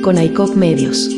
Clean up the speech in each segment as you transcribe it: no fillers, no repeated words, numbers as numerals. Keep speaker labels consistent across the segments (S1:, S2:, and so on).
S1: con ICOP Medios.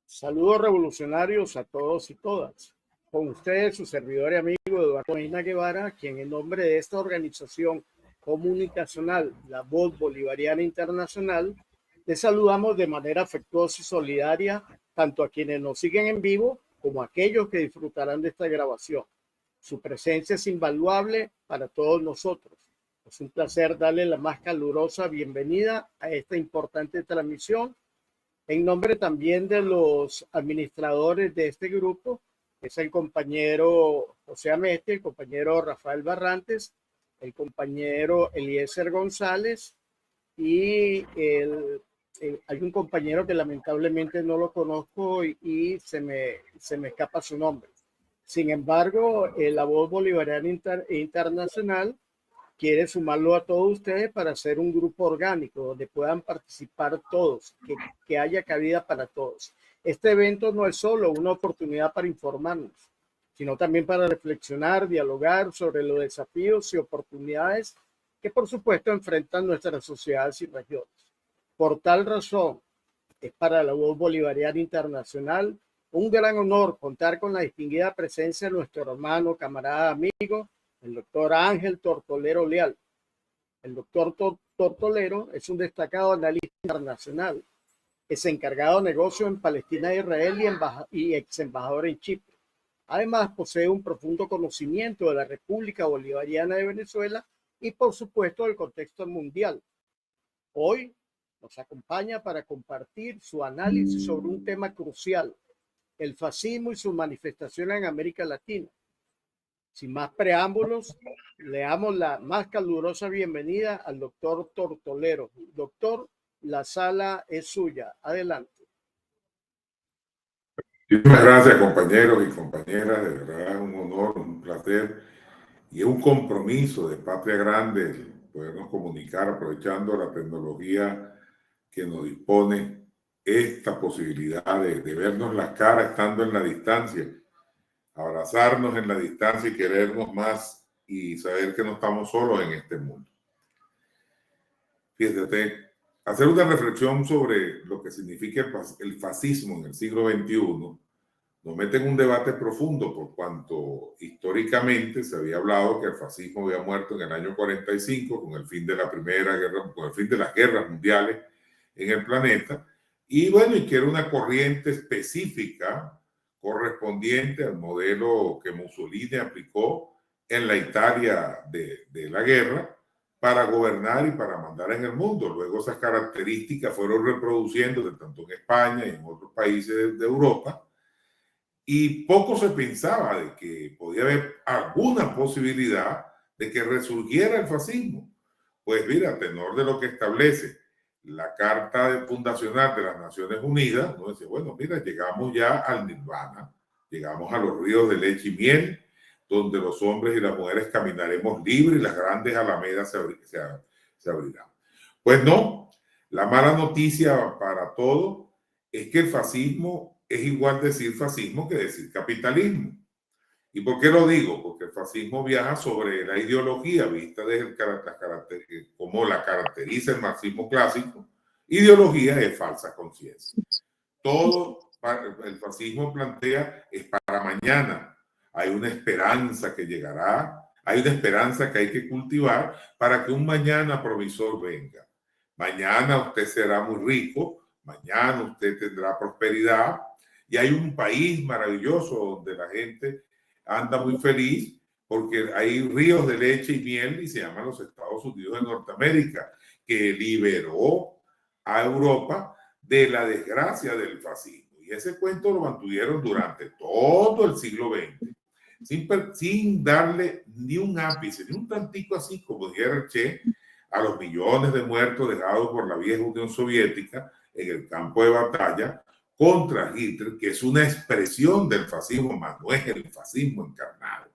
S2: Saludos revolucionarios a todos y todas. Con ustedes su servidor y amigo Eduardo Medina Guevara, quien en nombre de esta organización comunicacional, la Voz Bolivariana Internacional, les saludamos de manera afectuosa y solidaria tanto a quienes nos siguen en vivo como a aquellos que disfrutarán de esta grabación. Su presencia es invaluable para todos nosotros. Es un placer darle la más calurosa bienvenida a esta importante transmisión. En nombre también de los administradores de este grupo, es el compañero José Amete, el compañero Rafael Barrantes, el compañero Eliezer González y hay un compañero que lamentablemente no lo conozco y se me escapa su nombre. Sin embargo, la Voz Bolivariana Internacional quiere sumarlo a todos ustedes para hacer un grupo orgánico donde puedan participar todos, que haya cabida para todos. Este evento no es solo una oportunidad para informarnos, sino también para reflexionar, dialogar sobre los desafíos y oportunidades que por supuesto enfrentan nuestras sociedades y regiones. Por tal razón, es para la Voz Bolivariana Internacional un gran honor contar con la distinguida presencia de nuestro hermano, camarada, amigo, el doctor Ángel Tortolero Leal. El doctor Tortolero es un destacado analista internacional, es encargado de negocio en Palestina e Israel y ex embajador en Chipre. Además, posee un profundo conocimiento de la República Bolivariana de Venezuela y, por supuesto, del contexto mundial. Hoy nos acompaña para compartir su análisis sobre un tema crucial, el fascismo y su manifestación en América Latina. Sin más preámbulos, le damos la más calurosa bienvenida al doctor Tortolero. Doctor, la sala es suya. Adelante.
S3: Muchas gracias, compañeros y compañeras. De verdad es un honor, un placer y un compromiso de patria grande podernos comunicar aprovechando la tecnología que nos dispone esta posibilidad de vernos las caras estando en la distancia, abrazarnos en la distancia y querernos más y saber que no estamos solos en este mundo. Fíjate, hacer una reflexión sobre lo que significa el fascismo en el siglo XXI nos mete en un debate profundo por cuanto históricamente se había hablado que el fascismo había muerto en el año 45 con el fin de la Primera Guerra, con el fin de las guerras mundiales en el planeta, y bueno, y que era una corriente específica correspondiente al modelo que Mussolini aplicó en la Italia de la guerra para gobernar y para mandar en el mundo. Luego esas características fueron reproduciendo tanto en España y en otros países de Europa, y poco se pensaba de que podía haber alguna posibilidad de que resurgiera el fascismo. Pues mira, a tenor de lo que establece la Carta Fundacional de las Naciones Unidas, ¿no? Dice, bueno, mira, llegamos ya al nirvana, llegamos a los ríos de leche y miel, donde los hombres y las mujeres caminaremos libres y las grandes alamedas se abrirán. Pues no, la mala noticia para todo es que el fascismo es igual decir fascismo que decir capitalismo. ¿Y por qué lo digo? Porque el fascismo viaja sobre la ideología vista desde como la caracteriza el marxismo clásico. Ideología es falsa conciencia. Todo el fascismo plantea es para mañana. Hay una esperanza que llegará, hay una esperanza que hay que cultivar para que un mañana provisor venga. Mañana usted será muy rico, mañana usted tendrá prosperidad y hay un país maravilloso donde la gente anda muy feliz porque hay ríos de leche y miel y se llaman los Estados Unidos de Norteamérica, que liberó a Europa de la desgracia del fascismo. Y ese cuento lo mantuvieron durante todo el siglo XX, sin darle ni un ápice, ni un tantico así, como dijera el Che, a los millones de muertos dejados por la vieja Unión Soviética en el campo de batalla contra Hitler, que es una expresión del fascismo, más no es el fascismo encarnado.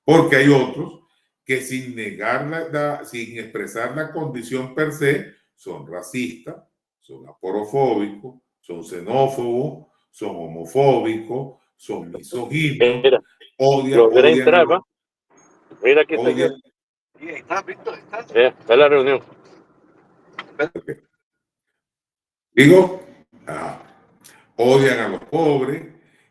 S3: Porque hay otros que sin negar sin expresar la condición per se, son racistas, son aporofóbicos, son xenófobos, son homofóbicos, son misóginos, odian
S1: Mira que
S3: odian.
S1: está, Víctor, está en la reunión.
S3: Digo, odian a los pobres,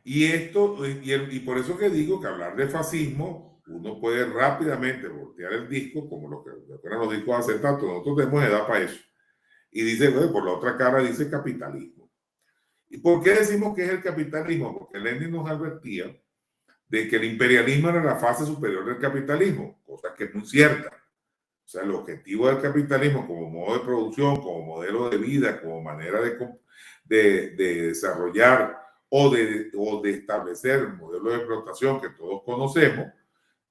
S3: y por eso que digo que hablar de fascismo, uno puede rápidamente voltear el disco, como lo que eran los discos hace tanto, nosotros tenemos edad para eso, y dice, bueno, por la otra cara dice capitalismo. ¿Y por qué decimos que es el capitalismo? Porque Lenin nos advertía de que el imperialismo era la fase superior del capitalismo, cosa que es muy cierta. O sea, el objetivo del capitalismo como modo de producción, como modelo de vida, como manera de desarrollar o de establecer el modelo de explotación que todos conocemos,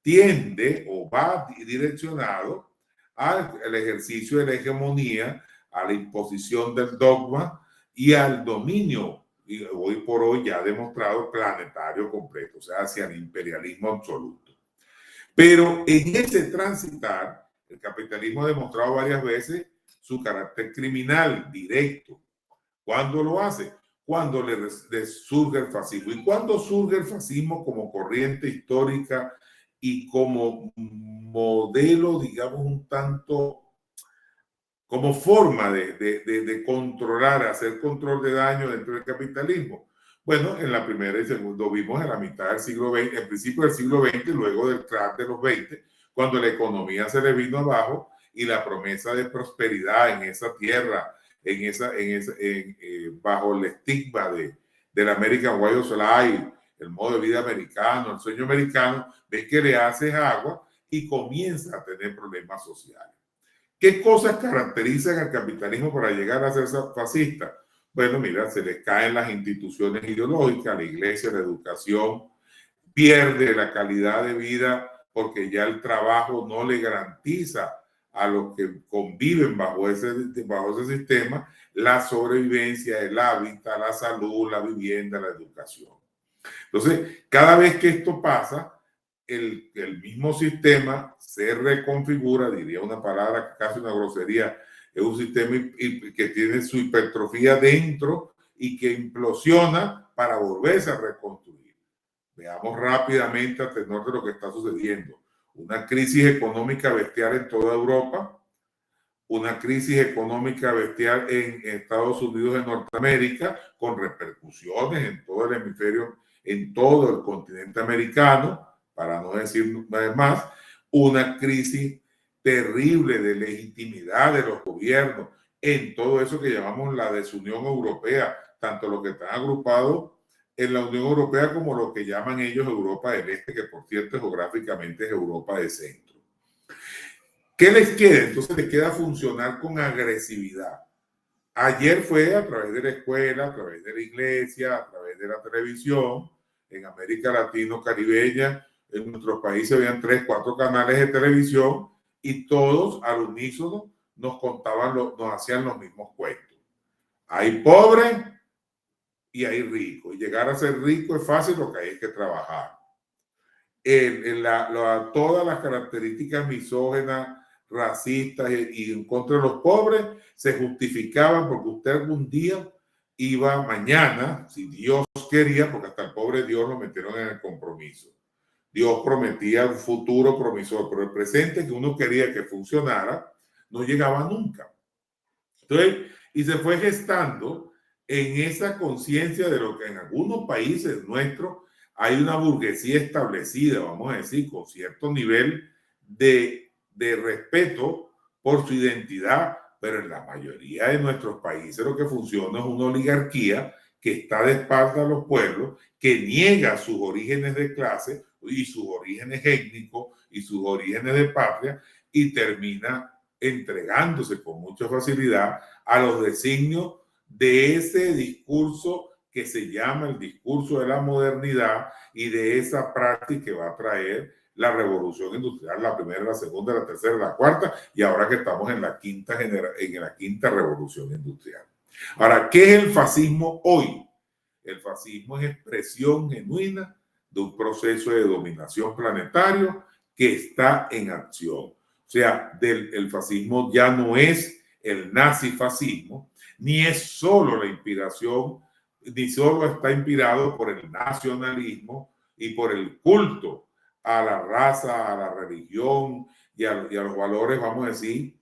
S3: tiende o va direccionado al ejercicio de la hegemonía, a la imposición del dogma y al dominio, y hoy por hoy ya demostrado, planetario completo, o sea, hacia el imperialismo absoluto. Pero en ese transitar, el capitalismo ha demostrado varias veces su carácter criminal directo. ¿Cuándo lo hace? Cuando le surge el fascismo. ¿Y cuándo surge el fascismo como corriente histórica y como modelo, digamos, un tanto como forma de controlar, hacer control de daño dentro del capitalismo? Bueno, en la primera y segundo vimos en la mitad del siglo XX, en principio del siglo XX, luego del crash de los 20, cuando la economía se le vino abajo y la promesa de prosperidad en esa tierra, bajo el estigma del American Way of Life, el modo de vida americano, el sueño americano, ves que le haces agua y comienza a tener problemas sociales. ¿Qué cosas caracterizan al capitalismo para llegar a ser fascista? Bueno, mira, se les caen las instituciones ideológicas, la iglesia, la educación, pierde la calidad de vida porque ya el trabajo no le garantiza a los que conviven bajo ese sistema la sobrevivencia, el hábitat, la salud, la vivienda, la educación. Entonces, cada vez que esto pasa, el mismo sistema se reconfigura, diría una palabra casi una grosería, es un sistema que tiene su hipertrofia dentro y que implosiona para volverse a reconstruir. Veamos rápidamente a tenor de lo que está sucediendo. Una crisis económica bestial en toda Europa, una crisis económica bestial en Estados Unidos, en Norteamérica, con repercusiones en todo el hemisferio, en todo el continente americano, para no decir más, una crisis terrible de legitimidad de los gobiernos en todo eso que llamamos la desunión europea, tanto los que están agrupados en la Unión Europea como lo que llaman ellos Europa del Este, que por cierto geográficamente es Europa de centro. ¿Qué les queda? Entonces les queda funcionar con agresividad. Ayer fue a través de la escuela, a través de la iglesia, a través de la televisión, en América Latino-Caribeña, en nuestros países habían 3, 4 canales de televisión y todos al unísono nos contaban, nos hacían los mismos cuentos. Hay pobres y hay ricos. Y llegar a ser rico es fácil, lo que hay es que trabajar. Todas las características misógenas, racistas y en contra de los pobres se justificaban porque usted algún día iba mañana, si Dios quería, porque hasta el pobre Dios lo metieron en el compromiso. Dios prometía un futuro promisor, pero el presente que uno quería que funcionara no llegaba nunca. Entonces, y se fue gestando en esa conciencia de lo que en algunos países nuestros hay una burguesía establecida, vamos a decir, con cierto nivel de respeto por su identidad, pero en la mayoría de nuestros países lo que funciona es una oligarquía que está de espalda a los pueblos, que niega sus orígenes de clase y sus orígenes étnicos y sus orígenes de patria y termina entregándose con mucha facilidad a los designios de ese discurso que se llama el discurso de la modernidad y de esa práctica que va a traer la revolución industrial, la primera, la segunda, la tercera, la cuarta, y ahora que estamos en la quinta revolución industrial. Ahora, ¿qué es el fascismo hoy? el fascismo es expresión genuina de un proceso de dominación planetario que está en acción. O sea, el fascismo ya no es el nazifascismo, ni es solo la inspiración, ni solo está inspirado por el nacionalismo y por el culto a la raza, a la religión y a los valores, vamos a decir,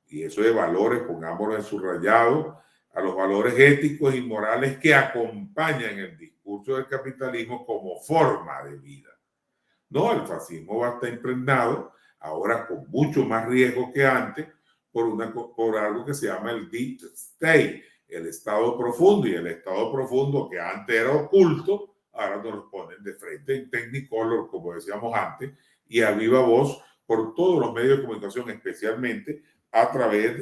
S3: y eso de valores, pongámoslo en subrayado, a los valores éticos y morales que acompañan el discurso del capitalismo como forma de vida. No, el fascismo va a estar impregnado ahora con mucho más riesgo que antes por algo que se llama el deep state, el estado profundo, y el estado profundo que antes era oculto, ahora nos lo ponen de frente en Technicolor, como decíamos antes, y a viva voz por todos los medios de comunicación, especialmente a través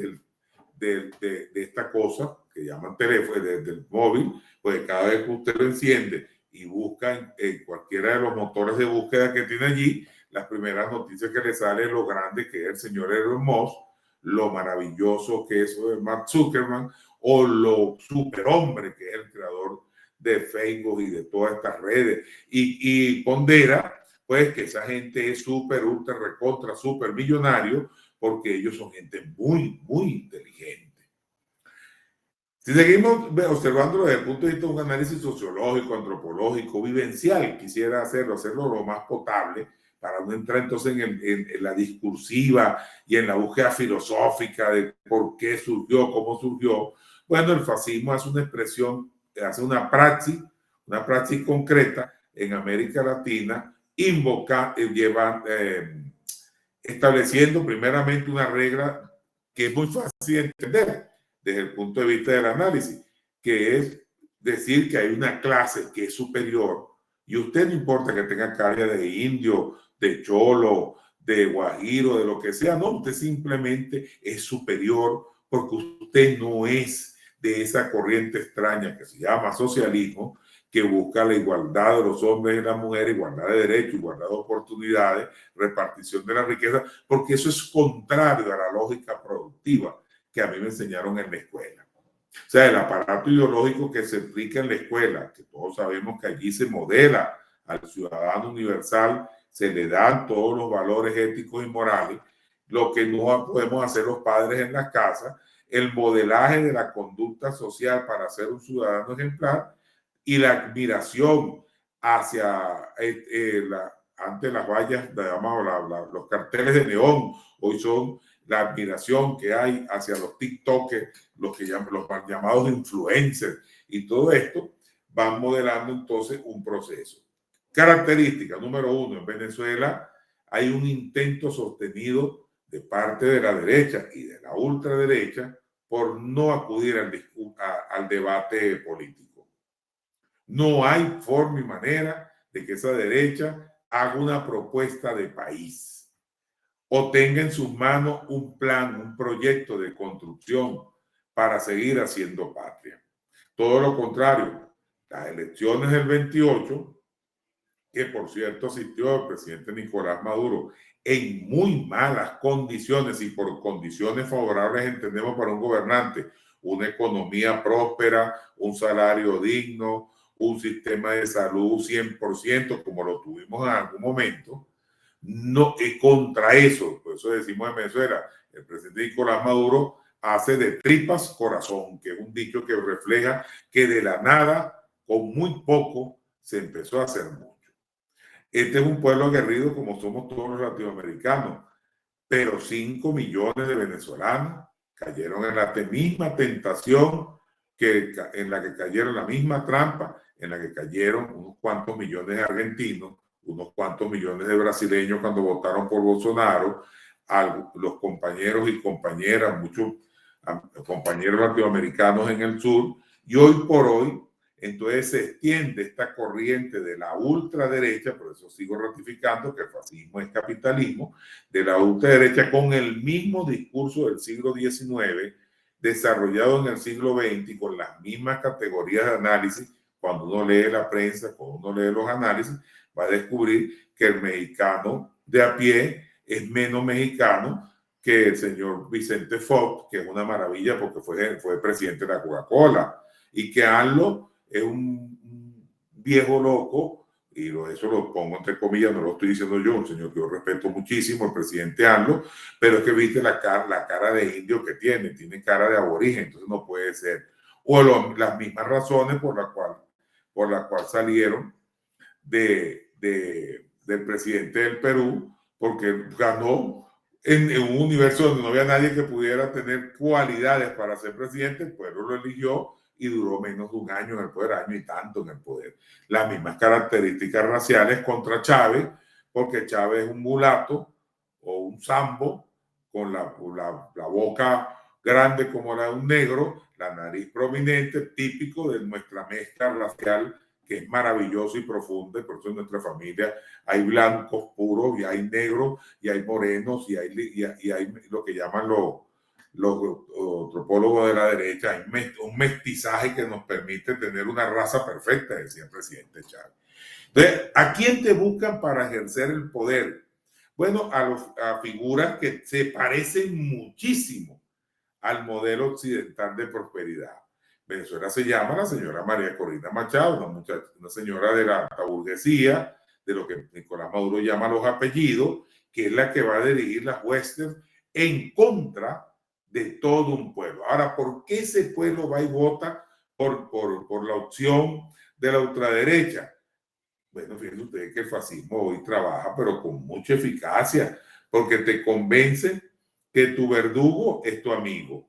S3: de esta cosa que llaman teléfono, del móvil, pues cada vez que usted lo enciende y busca en cualquiera de los motores de búsqueda que tiene allí, las primeras noticias que le salen, lo grande que es el señor Elon Musk, lo maravilloso que es Mark Zuckerberg, o lo superhombre que es el creador de Facebook y de todas estas redes, y pondera pues que esa gente es súper, ultra, recontra, súper millonario, porque ellos son gente muy, muy inteligente. Si seguimos observándolo desde el punto de vista de un análisis sociológico, antropológico, vivencial, quisiera hacerlo lo más potable para no entrar entonces en la discursiva y en la búsqueda filosófica de por qué surgió, cómo surgió. Bueno, el fascismo hace una expresión, hace una praxis concreta en América Latina, estableciendo primeramente una regla que es muy fácil de entender desde el punto de vista del análisis, que es decir que hay una clase que es superior, y usted no importa que tenga cara de indio, de cholo, de guajiro, de lo que sea, no, usted simplemente es superior porque usted no es de esa corriente extraña que se llama socialismo, que busca la igualdad de los hombres y las mujeres, igualdad de derechos, igualdad de oportunidades, repartición de la riqueza, porque eso es contrario a la lógica productiva que a mí me enseñaron en la escuela. O sea, el aparato ideológico que se aplica en la escuela, que todos sabemos que allí se modela al ciudadano universal, se le dan todos los valores éticos y morales, lo que no podemos hacer los padres en la casa, el modelaje de la conducta social para ser un ciudadano ejemplar y la admiración hacia ante las vallas, los carteles de neón, hoy son la admiración que hay hacia los TikTokers, los llamados influencers, y todo esto van modelando entonces un proceso. Característica número 1, en Venezuela hay un intento sostenido de parte de la derecha y de la ultraderecha por no acudir al debate político. No hay forma y manera de que esa derecha haga una propuesta de país o tenga en sus manos un plan, un proyecto de construcción para seguir haciendo patria. Todo lo contrario, las elecciones del 28, que por cierto asistió el presidente Nicolás Maduro en muy malas condiciones, y por condiciones favorables entendemos para un gobernante, una economía próspera, un salario digno, un sistema de salud 100% como lo tuvimos en algún momento. No, contra eso, por eso decimos en Venezuela, el presidente Nicolás Maduro hace de tripas corazón, que es un dicho que refleja que de la nada, con muy poco, se empezó a hacer mucho. Este es un pueblo aguerrido como somos todos los latinoamericanos, pero 5 millones de venezolanos cayeron en la misma tentación en la que cayeron, la misma trampa en la que cayeron unos cuantos millones de argentinos, unos cuantos millones de brasileños cuando votaron por Bolsonaro, los compañeros y compañeras, muchos compañeros latinoamericanos en el sur, y hoy por hoy entonces se extiende esta corriente de la ultraderecha, por eso sigo ratificando que el fascismo es capitalismo, de la ultraderecha con el mismo discurso del siglo XIX, desarrollado en el siglo XX y con las mismas categorías de análisis. Cuando uno lee la prensa, cuando uno lee los análisis, va a descubrir que el mexicano de a pie es menos mexicano que el señor Vicente Fox, que es una maravilla porque fue presidente de la Coca-Cola, y que AMLO es un viejo loco, y eso lo pongo entre comillas, no lo estoy diciendo yo, un señor que yo respeto muchísimo, el presidente AMLO, pero es que viste la cara de indio que tiene cara de aborigen, entonces no puede ser. O las mismas razones por la cual salieron del presidente del Perú, porque ganó en un universo donde no había nadie que pudiera tener cualidades para ser presidente, el pueblo lo eligió y duró menos de un año en el poder, año y tanto en el poder. Las mismas características raciales contra Chávez, porque Chávez es un mulato o un sambo con la boca grande como la de un negro, la nariz prominente, típico de nuestra mezcla racial, que es maravilloso y profundo, y por eso en nuestra familia hay blancos puros, y hay negros, y hay morenos, y hay lo que llaman los antropólogos de la derecha, hay un mestizaje que nos permite tener una raza perfecta, decía el presidente Chávez. Entonces, ¿a quién te buscan para ejercer el poder? Bueno, a figuras que se parecen muchísimo al modelo occidental de prosperidad. Venezuela se llama la señora María Corina Machado, una señora de la alta burguesía, de lo que Nicolás Maduro llama los apellidos, que es la que va a dirigir las huestes en contra de todo un pueblo. Ahora, ¿por qué ese pueblo va y vota por la opción de la ultraderecha? Bueno, fíjense ustedes que el fascismo hoy trabaja, pero con mucha eficacia, porque te convence que tu verdugo es tu amigo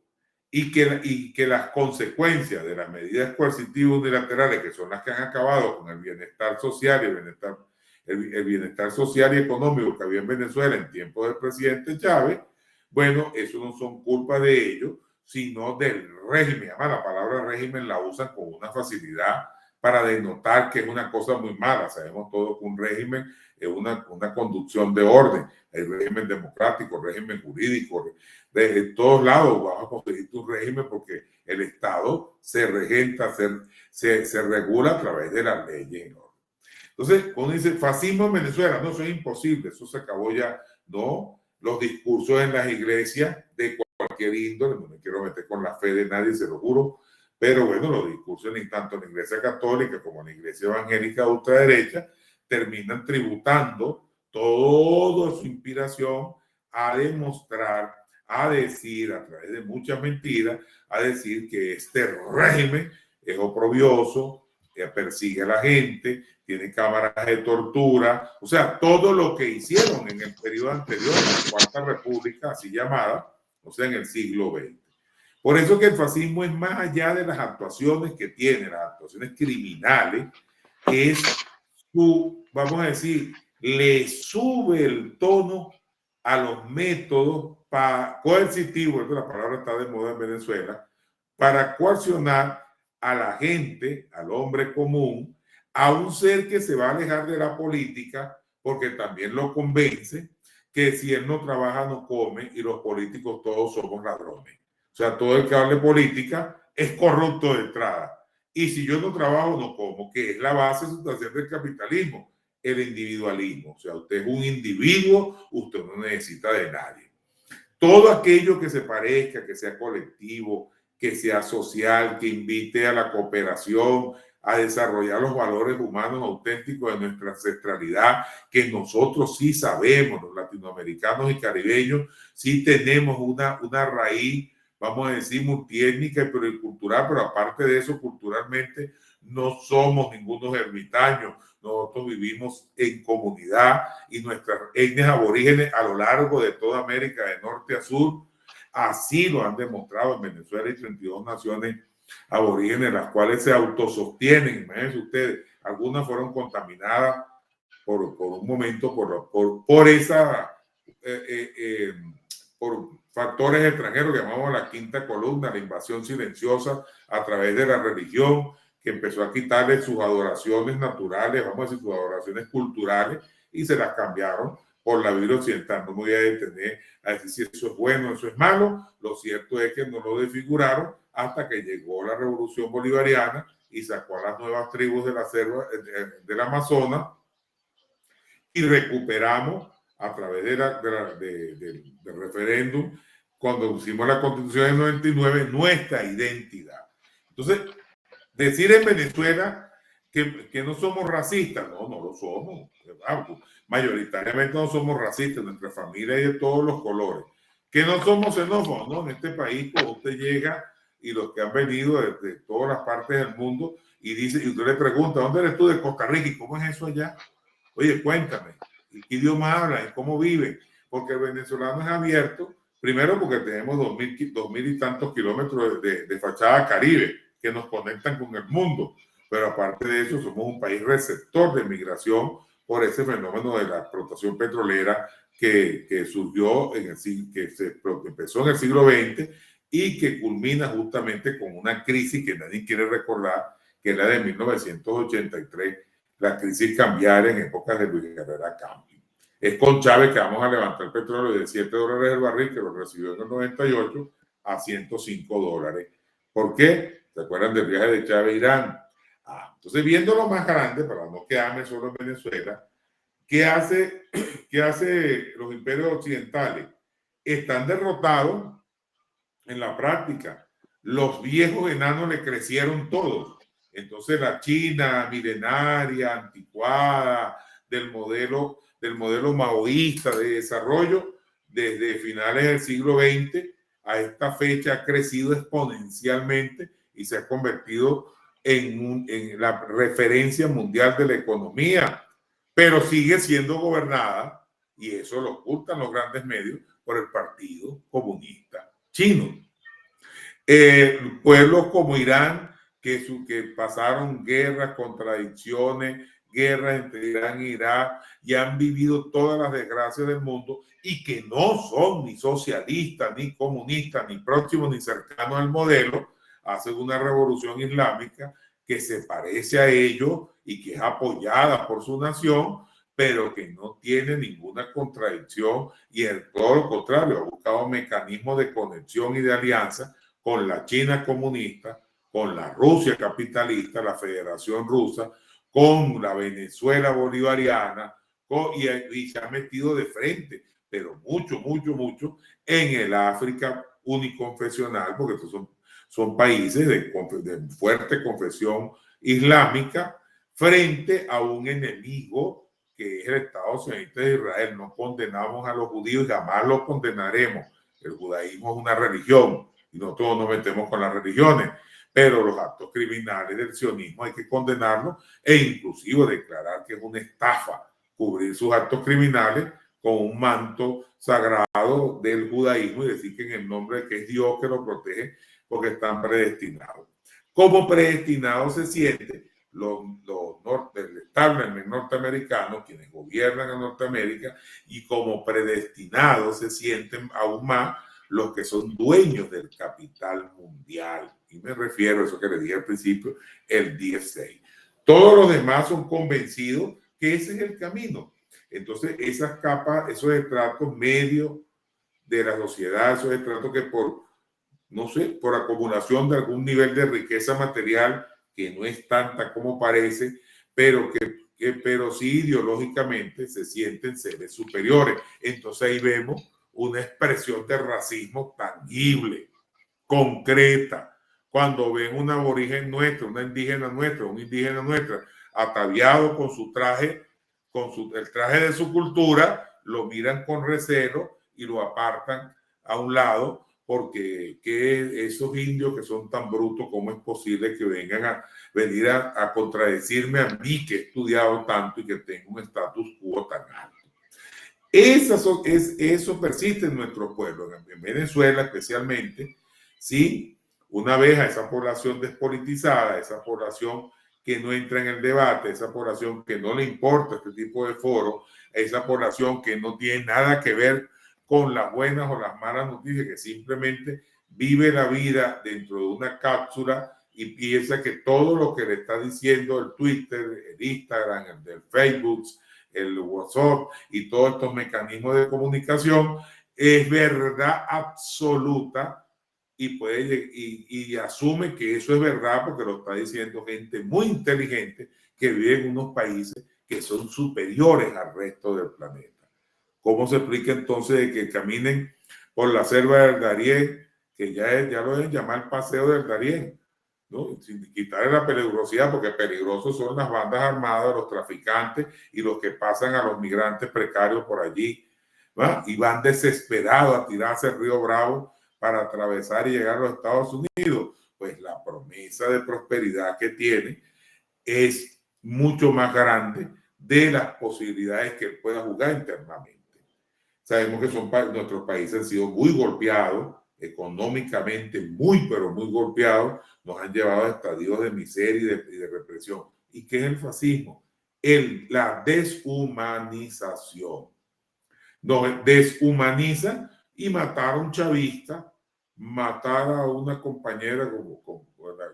S3: y que las consecuencias de las medidas coercitivas unilaterales, que son las que han acabado con el bienestar social y el bienestar social y económico que había en Venezuela en tiempos del presidente Chávez, bueno, eso no son culpa de ellos, sino del régimen. Además, la palabra régimen la usan con una facilidad para denotar que es una cosa muy mala. Sabemos todos que un régimen es una conducción de orden. El régimen democrático, el régimen jurídico, de todos lados vas a conseguir tu régimen porque el Estado se regenta, se regula a través de las leyes. Entonces, cuando dice fascismo en Venezuela, no, eso es imposible, eso se acabó ya. No, los discursos en las iglesias de cualquier índole, no me quiero meter con la fe de nadie, se lo juro, pero bueno, los discursos tanto en la iglesia católica como en la iglesia evangélica ultraderecha terminan tributando toda su inspiración a demostrar, a decir, a través de muchas mentiras, a decir que este régimen es oprobioso, persigue a la gente, tiene cámaras de tortura, o sea, todo lo que hicieron en el periodo anterior, la Cuarta República, así llamada, o sea, en el siglo XX. Por eso que el fascismo es más allá de las actuaciones que tiene, las actuaciones criminales, es vamos a decir, le sube el tono a los métodos coercitivos, la palabra está de moda en Venezuela, para coaccionar a la gente, al hombre común, a un ser que se va a alejar de la política porque también lo convence que si él no trabaja no come y los políticos todos somos ladrones. O sea, todo el que hable política es corrupto de entrada. Y si yo no trabajo no como, que es la base sustancial del capitalismo, el individualismo. O sea, usted es un individuo, usted no necesita de nadie. Todo aquello que se parezca, que sea colectivo, que sea social, que invite a la cooperación, a desarrollar los valores humanos auténticos de nuestra ancestralidad, que nosotros sí sabemos, los latinoamericanos y caribeños, sí tenemos una raíz, vamos a decir, multiétnica y pluricultural, pero aparte de eso, culturalmente, no somos ningunos ermitaños. Nosotros vivimos en comunidad y nuestras etnias aborígenes a lo largo de toda América, de norte a sur, así lo han demostrado. En Venezuela hay 32 naciones aborígenes, las cuales se autosostienen. Imagínense ustedes, algunas fueron contaminadas por un momento por factores extranjeros que llamamos la quinta columna, la invasión silenciosa a través de la religión, que empezó a quitarle sus adoraciones naturales, vamos a decir, sus adoraciones culturales, y se las cambiaron por la Biblia occidental. No me voy a detener a decir si eso es bueno o eso es malo. Lo cierto es que no lo desfiguraron hasta que llegó la Revolución Bolivariana y sacó a las nuevas tribus de la selva del Amazonas, y recuperamos a través del referéndum, cuando hicimos la Constitución del 99, nuestra identidad. Entonces, decir en Venezuela que no somos racistas, no lo somos. Mayoritariamente no somos racistas, nuestra familia es de todos los colores. Que no somos xenófobos, ¿no? En este país, cuando usted llega y los que han venido de todas las partes del mundo y usted le pregunta, ¿dónde eres tú? De Costa Rica. ¿Y cómo es eso allá? Oye, cuéntame, ¿qué idioma hablan? ¿Cómo viven? Porque el venezolano es abierto, primero porque tenemos 2000 y tantos kilómetros de fachada caribe que nos conectan con el mundo, pero aparte de eso somos un país receptor de migración por ese fenómeno de la explotación petrolera que surgió empezó en el siglo XX y que culmina justamente con una crisis que nadie quiere recordar, que es la de 1983, la crisis cambiaria en épocas de Luis Herrera Campos. Es con Chávez que vamos a levantar el petróleo de $7 el barril, que lo recibió en el 98, a $105. ¿Por qué? ¿Se acuerdan del viaje de Chávez a Irán? Entonces, viendo lo más grande, para no quedarme solo en Venezuela, ¿qué hace los imperios occidentales? Están derrotados en la práctica. Los viejos enanos le crecieron todos. Entonces la China milenaria, anticuada, del modelo maoísta de desarrollo, desde finales del siglo XX a esta fecha ha crecido exponencialmente y se ha convertido en la referencia mundial de la economía, pero sigue siendo gobernada, y eso lo ocultan los grandes medios, por el Partido Comunista Chino. Pueblos como Irán, que pasaron guerras, contradicciones, guerras entre Irán e Irak, y han vivido todas las desgracias del mundo, y que no son ni socialistas, ni comunistas, ni próximos, ni cercanos al modelo, hacen una revolución islámica que se parece a ellos y que es apoyada por su nación, pero que no tiene ninguna contradicción, y en todo lo contrario, ha buscado mecanismos de conexión y de alianza con la China comunista, con la Rusia capitalista, la Federación Rusa, con la Venezuela bolivariana, y se ha metido de frente, pero mucho en el África uniconfesional, porque estos son países de fuerte confesión islámica, frente a un enemigo que es el Estado sionista de Israel. No condenamos a los judíos y jamás los condenaremos. El judaísmo es una religión y nosotros nos metemos con las religiones, pero los actos criminales del sionismo hay que condenarlos e inclusive declarar que es una estafa cubrir sus actos criminales con un manto sagrado del judaísmo y decir que en el nombre de que es Dios que lo protege porque están predestinados. Como predestinados se siente el establishment norteamericano, quienes gobiernan a Norteamérica, y como predestinados se sienten aún más los que son dueños del capital mundial. Y me refiero a eso que les dije al principio, el DFA. Todos los demás son convencidos que ese es el camino. Entonces, esas capas, esos estratos medios de la sociedad, esos estratos que por acumulación de algún nivel de riqueza material, que no es tanta como parece, pero pero sí ideológicamente se sienten seres superiores. Entonces ahí vemos una expresión de racismo tangible, concreta. Cuando ven un aborigen nuestro, una indígena nuestra, un indígena nuestra, ataviado con su traje, el traje de su cultura, lo miran con recelo y lo apartan a un lado, porque esos indios que son tan brutos, ¿cómo es posible que vengan a venir a contradecirme a mí, que he estudiado tanto y que tengo un status quo tan alto? Eso persiste en nuestro pueblo, en Venezuela especialmente, ¿sí? Una vez a esa población despolitizada, esa población que no entra en el debate, esa población que no le importa este tipo de foros, esa población que no tiene nada que ver con las buenas o las malas noticias, que simplemente vive la vida dentro de una cápsula y piensa que todo lo que le está diciendo el Twitter, el Instagram, el Facebook, el WhatsApp y todos estos mecanismos de comunicación es verdad absoluta, y asume que eso es verdad porque lo está diciendo gente muy inteligente que vive en unos países que son superiores al resto del planeta. ¿Cómo se explica entonces que caminen por la selva del Darién, que ya lo deben llamar paseo del Darién? ¿no? Sin quitarle la peligrosidad, porque peligrosos son las bandas armadas, los traficantes y los que pasan a los migrantes precarios por allí, ¿va? Y van desesperados a tirarse el río Bravo para atravesar y llegar a los Estados Unidos. Pues la promesa de prosperidad que tiene es mucho más grande de las posibilidades que él pueda jugar internamente. Sabemos que nuestros países han sido muy golpeados, económicamente muy, pero muy golpeados, nos han llevado a estadios de miseria y de represión. ¿Y qué es el fascismo? La deshumanización. Nos deshumanizan y matar a un chavista, matar a una compañera, como la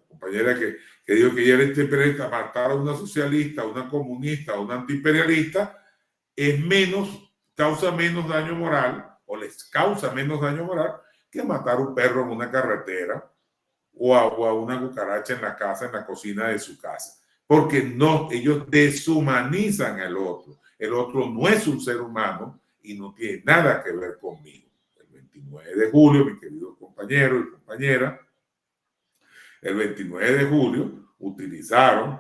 S3: compañera que dijo que ella era antiimperialista, matar a una socialista, a una comunista, a una antiimperialista, causa menos daño moral, o les causa menos daño moral, que matar a un perro en una carretera o a una cucaracha en la casa, en la cocina de su casa. Porque no, ellos deshumanizan al otro. El otro no es un ser humano y no tiene nada que ver conmigo. El 29 de julio, mis queridos compañeros y compañeras, el 29 de julio utilizaron,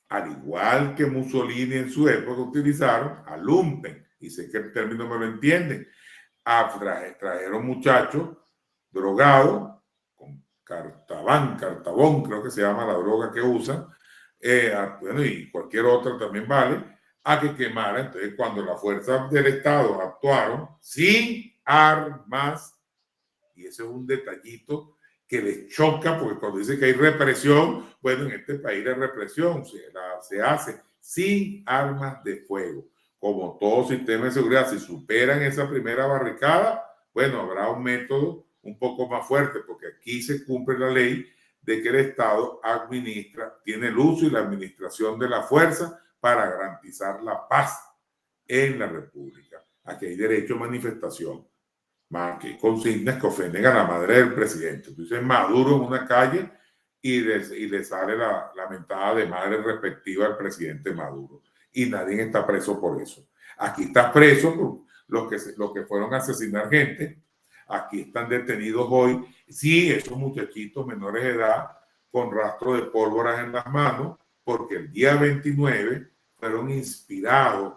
S3: al igual que Mussolini en su época, utilizaron a lumpen, y sé que el término me lo entienden, trajeron muchachos drogados con cartabón, creo que se llama la droga que usan, bueno, y cualquier otra también vale, a que quemaran. Entonces, cuando las fuerzas del Estado actuaron sin armas, y ese es un detallito que les choca, porque cuando dice que hay represión, bueno, en este país la represión se hace sin armas de fuego. Como todo sistema de seguridad, si superan esa primera barricada, bueno, habrá un método un poco más fuerte, porque aquí se cumple la ley de que el Estado tiene el uso y la administración de la fuerza para garantizar la paz en la República. Aquí hay derecho a manifestación, más que consignas que ofenden a la madre del presidente. Entonces Maduro en una calle y le sale la mentada de madre respectiva al presidente Maduro. Y nadie está preso por eso. Aquí está preso por los que fueron a asesinar gente. Aquí están detenidos hoy. Sí, esos muchachitos menores de edad con rastro de pólvoras en las manos, porque el día 29 fueron inspirados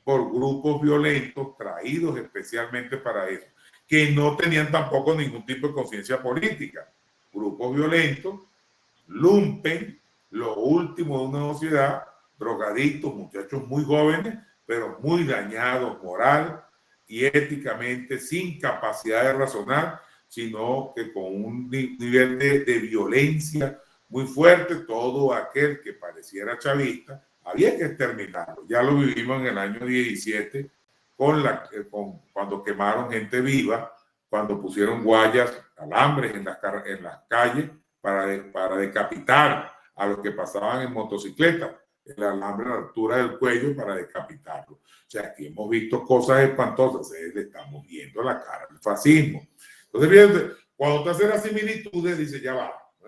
S3: por grupos violentos traídos especialmente para eso, que no tenían tampoco ningún tipo de conciencia política. Grupos violentos, lumpen, lo último de una sociedad, drogadictos, muchachos muy jóvenes, pero muy dañados moral y éticamente, sin capacidad de razonar, sino que con un nivel de violencia muy fuerte. Todo aquel que pareciera chavista había que exterminarlo. Ya lo vivimos en el año 17 cuando quemaron gente viva, cuando pusieron guayas, alambres en las calles para decapitar a los que pasaban en motocicleta, el alambre a la altura del cuello para decapitarlo. O sea, aquí hemos visto cosas espantosas, le estamos viendo la cara del fascismo. Entonces, fíjate, cuando te hace las similitudes, dice, ya va, ¿no?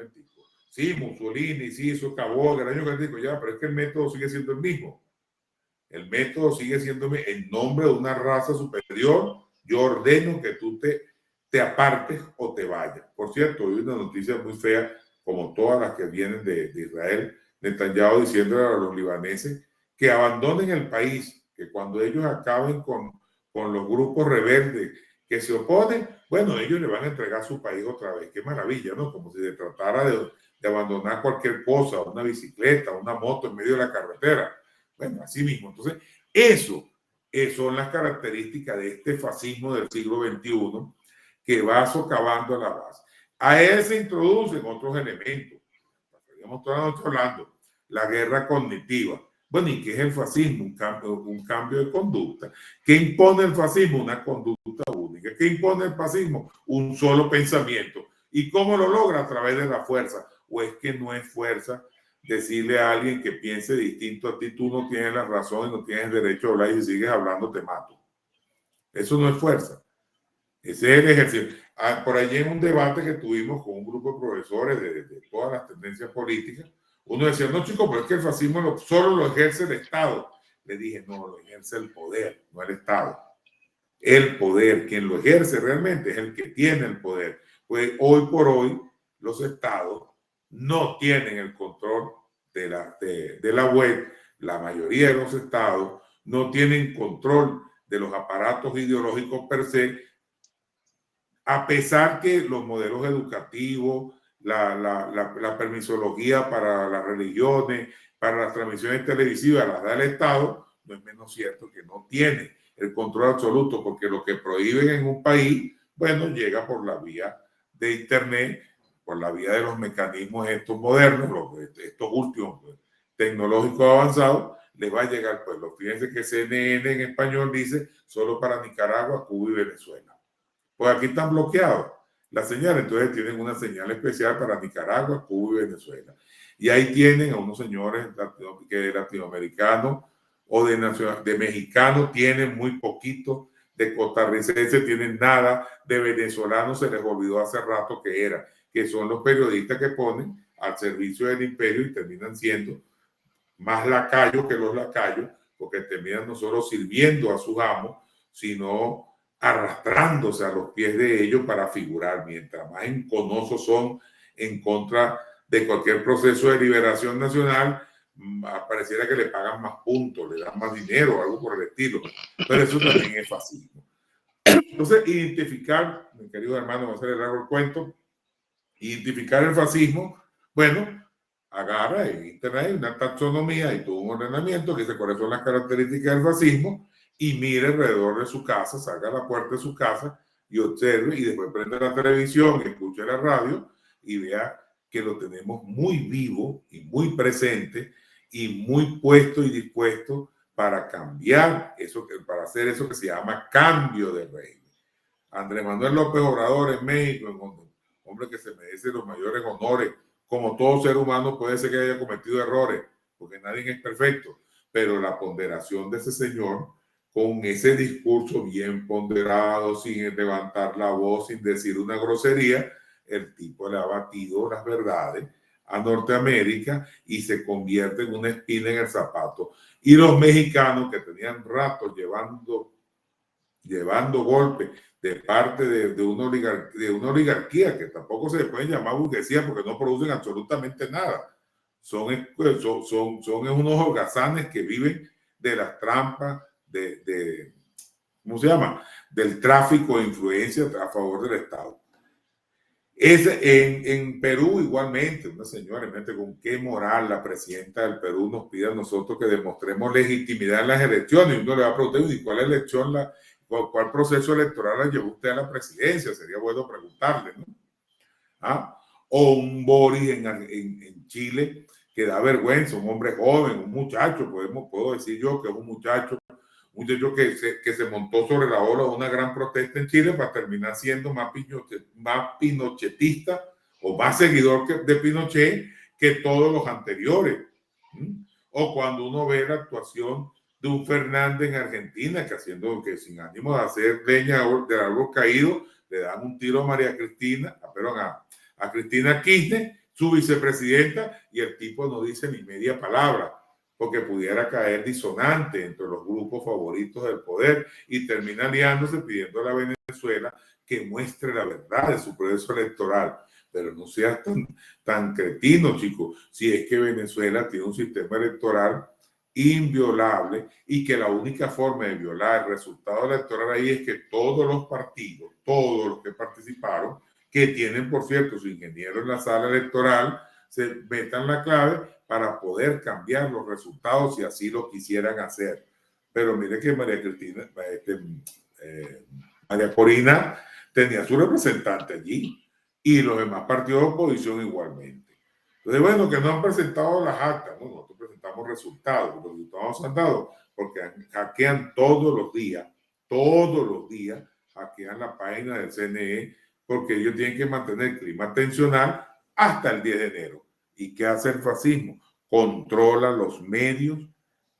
S3: Sí, Mussolini, sí, eso acabó el año 45, ya, pero es que el método sigue siendo el mismo. El método sigue siendo en nombre de una raza superior. Yo ordeno que tú te apartes o te vayas. Por cierto, hay una noticia muy fea, como todas las que vienen de Israel, Netanyahu diciéndole a los libaneses que abandonen el país, que cuando ellos acaben con los grupos rebeldes que se oponen, bueno, ellos le van a entregar su país otra vez. Qué maravilla, ¿no? Como si se tratara de abandonar cualquier cosa, una bicicleta, una moto en medio de la carretera. Bueno, así mismo. Entonces, eso son las características de este fascismo del siglo XXI que va socavando la base. A él se introducen otros elementos. Estaríamos toda la noche hablando. La guerra cognitiva. Bueno, ¿y qué es el fascismo? Un cambio de conducta. ¿Qué impone el fascismo? Una conducta única. ¿Qué impone el fascismo? Un solo pensamiento. ¿Y cómo lo logra? A través de la fuerza. ¿O es que no es fuerza decirle a alguien que piense distinto a ti, tú no tienes la razón y no tienes derecho a hablar, y si sigues hablando te mato? Eso no es fuerza. Ese es el ejercicio. Por allí en un debate que tuvimos con un grupo de profesores de todas las tendencias políticas, uno decía, no chicos, pero es que el fascismo solo lo ejerce el Estado. Le dije, no, lo ejerce el poder, no el Estado. El poder, quien lo ejerce realmente es el que tiene el poder. Pues hoy por hoy los estados no tienen el control de la web. La mayoría de los estados no tienen control de los aparatos ideológicos per se, a pesar que los modelos educativos, la permisología para las religiones, para las transmisiones televisivas las da el Estado, no es menos cierto que no tiene el control absoluto, porque lo que prohíben en un país, bueno, llega por la vía de Internet, por la vía de los mecanismos estos modernos, estos últimos pues, tecnológicos avanzados, les va a llegar pues los fíjense que CNN en español dice solo para Nicaragua, Cuba y Venezuela. Pues aquí están bloqueados las señales, entonces tienen una señal especial para Nicaragua, Cuba y Venezuela. Y ahí tienen a unos señores que de latinoamericanos o de mexicanos tienen muy poquito, de costarricenses tienen nada, de venezolanos se les olvidó hace rato que son los periodistas que ponen al servicio del imperio y terminan siendo más lacayos que los lacayos, porque terminan no solo sirviendo a sus amos, sino arrastrándose a los pies de ellos para figurar, mientras más enconosos son en contra de cualquier proceso de liberación nacional, pareciera que le pagan más puntos, le dan más dinero, algo por el estilo. Pero eso también es fascismo. Entonces, identificar, mi querido hermano, va a ser el largo el cuento, identificar el fascismo, bueno, agarra en internet una taxonomía y todo un ordenamiento que dice cuáles son las características del fascismo y mire alrededor de su casa, salga a la puerta de su casa y observe y después prende la televisión, escuche la radio y vea que lo tenemos muy vivo y muy presente y muy puesto y dispuesto para cambiar eso, para hacer eso que se llama cambio de régimen. Andrés Manuel López Obrador en México, un hombre que se merece los mayores honores, como todo ser humano puede ser que haya cometido errores, porque nadie es perfecto, pero la ponderación de ese señor, con ese discurso bien ponderado, sin levantar la voz, sin decir una grosería, el tipo le ha batido las verdades a Norteamérica y se convierte en una espina en el zapato. Y los mexicanos que tenían rato llevando golpes de parte de una oligarquía que tampoco se le pueden llamar burguesía porque no producen absolutamente nada. Son unos holgazanes que viven de las trampas, ¿cómo se llama? Del tráfico de influencia a favor del Estado. En Perú igualmente, una señora, con qué moral la presidenta del Perú nos pide a nosotros que demostremos legitimidad en las elecciones. Y uno le va a preguntar, ¿y cuál elección ¿cuál proceso electoral la llevó usted a la presidencia? Sería bueno preguntarle, ¿no? ¿Ah? O un Boris en Chile que da vergüenza, un hombre joven, un muchacho, puedo decir yo que es un muchacho que se montó sobre la ola de una gran protesta en Chile para terminar siendo más pinochetista o más seguidor de Pinochet que todos los anteriores. O cuando uno ve la actuación de un Fernández en Argentina que sin ánimo de hacer leña del árbol caído, le dan un tiro a María Cristina, a Cristina Kirchner, su vicepresidenta, y el tipo no dice ni media palabra, porque pudiera caer disonante entre los grupos favoritos del poder y termina aliándose pidiendo a la Venezuela que muestre la verdad de su proceso electoral. Pero no seas tan cretino, chicos, si es que Venezuela tiene un sistema electoral inviolable y que la única forma de violar el resultado electoral ahí es que todos los partidos, todos los que participaron, que tienen, por cierto, su ingeniero en la sala electoral, se metan la clave para poder cambiar los resultados si así lo quisieran hacer. Pero mire que María Corina tenía su representante allí y los demás partidos de oposición igualmente. Entonces, bueno, que no han presentado las actas, bueno, nosotros presentamos resultados, los resultados han dado, porque hackean todos los días, hackean la página del CNE, porque ellos tienen que mantener el clima tensional hasta el 10 de enero. ¿Y qué hace el fascismo? Controla los medios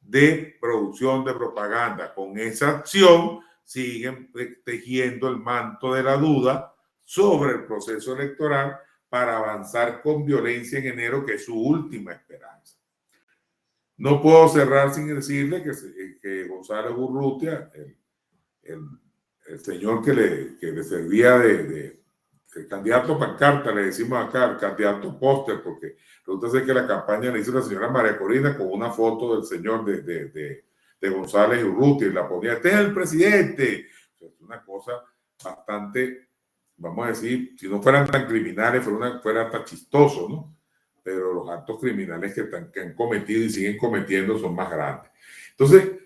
S3: de producción de propaganda. Con esa acción siguen tejiendo el manto de la duda sobre el proceso electoral para avanzar con violencia en enero, que es su última esperanza. No puedo cerrar sin decirle que González Urrutia, el señor que le servía el candidato pancarta, le decimos acá, el candidato póster, porque resulta ser que la campaña la hizo la señora María Corina con una foto del señor de González y Urrutia, y la ponía, este es el presidente. O sea, es una cosa bastante, vamos a decir, si no fueran tan criminales, fuera hasta chistoso, ¿no? Pero los actos criminales que han cometido y siguen cometiendo son más grandes. Entonces,